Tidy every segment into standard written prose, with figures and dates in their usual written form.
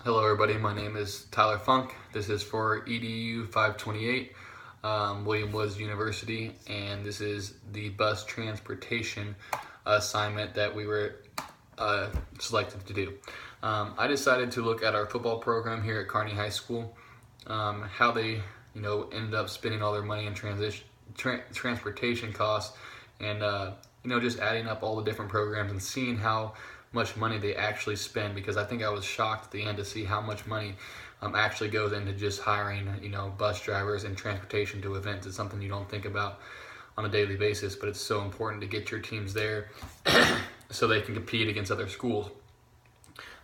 Hello everybody, my name is Tyler Funk. This is for edu528, William Woods University, and this is the bus transportation assignment that we were selected to do. I decided to look at our football program here at Kearney High School, how they ended up spending all their money in transportation costs, and just adding up all the different programs and seeing how much money they actually spend, because I think I was shocked at the end to see how much money actually goes into just hiring bus drivers and transportation to events. It's something you don't think about on a daily basis, but it's so important to get your teams there so they can compete against other schools.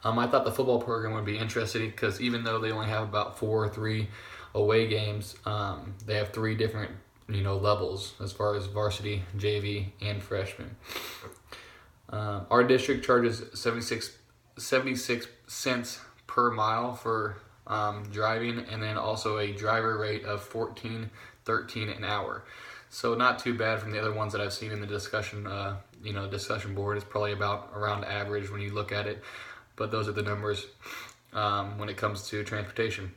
I thought the football program would be interesting because even though they only have about 4 or 3 away games, they have 3 different levels as far as varsity, JV, and freshman. Our district charges 76 cents per mile for driving, and then also a driver rate of $14.13 an hour. So not too bad from the other ones that I've seen in the discussion board. It's probably around average when you look at it, but those are the numbers when it comes to transportation.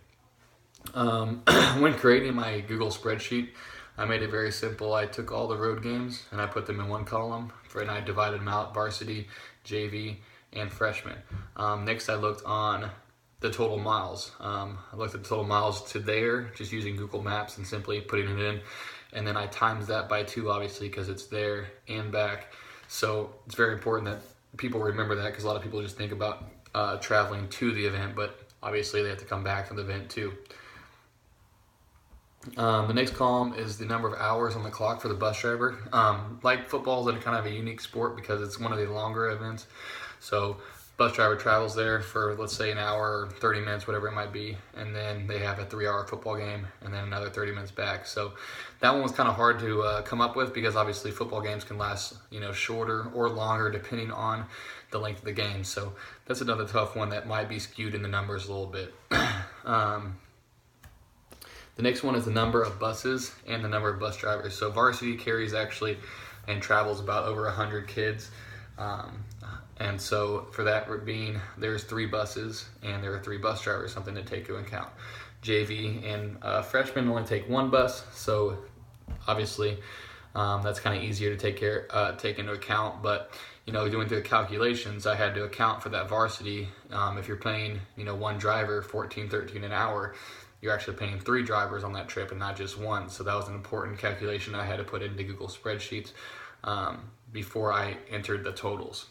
When creating my Google spreadsheet, I made it very simple. I took all the road games and I put them in one column, and I divided them out: varsity, JV, and freshman. Next, I looked on the total miles. I looked at the total miles to there, just using Google Maps and simply putting it in. And then I times that by 2, obviously, because it's there and back. So it's very important that people remember that, because a lot of people just think about traveling to the event, but obviously they have to come back from the event too. The next column is the number of hours on the clock for the bus driver. Like football is kind of a unique sport because it's one of the longer events. So bus driver travels there for, let's say, an hour or 30 minutes, whatever it might be, and then they have a 3-hour football game and then another 30 minutes back. So that one was kind of hard to come up with, because obviously football games can last shorter or longer depending on the length of the game. So that's another tough one that might be skewed in the numbers a little bit. The next one is the number of buses and the number of bus drivers. So varsity carries actually and travels about over 100 kids. And so for that being, there's 3 buses and there are 3 bus drivers, something to take into account. JV and freshmen only take 1 bus, so obviously that's kind of easier to take into account. But doing the calculations, I had to account for that varsity. If you're paying 1 driver $14.13 an hour, you're actually paying 3 drivers on that trip and not just 1. So that was an important calculation I had to put into Google spreadsheets before I entered the totals.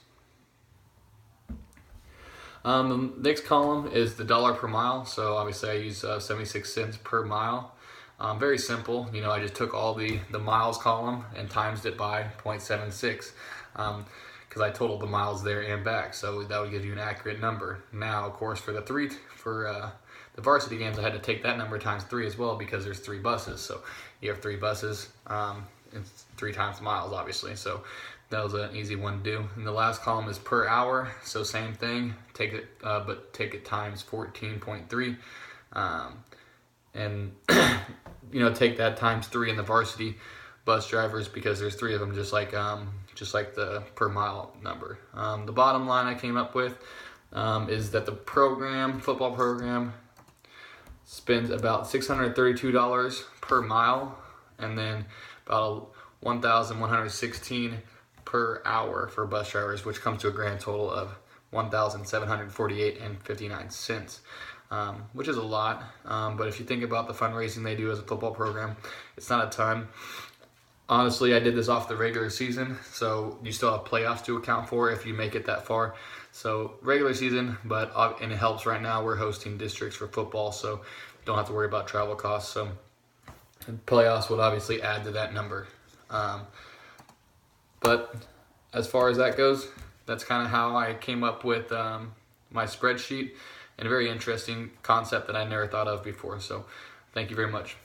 The next column is the dollar per mile. So obviously I use 76 cents per mile. Very simple. I just took all the miles column and times it by 0.76 because I totaled the miles there and back. So that would give you an accurate number. Now, of course, for the varsity games, I had to take that number times 3 as well, because there's 3 buses. So you have 3 buses, it's 3 times miles, obviously. So that was an easy one to do. And the last column is per hour. So same thing, but take it times 14.3, and take that times 3 in the varsity bus drivers, because there's 3 of them, just like the per mile number. The bottom line I came up with is that the football program spends about $632 per mile, and then about $1,116 per hour for bus drivers, which comes to a grand total of $1,748.59, which is a lot. But if you think about the fundraising they do as a football program, it's not a ton. Honestly, I did this off the regular season, so you still have playoffs to account for if you make it that far. So regular season, and it helps right now. We're hosting districts for football, so don't have to worry about travel costs. So playoffs would obviously add to that number. But as far as that goes, that's kind of how I came up with my spreadsheet, and a very interesting concept that I never thought of before. So thank you very much.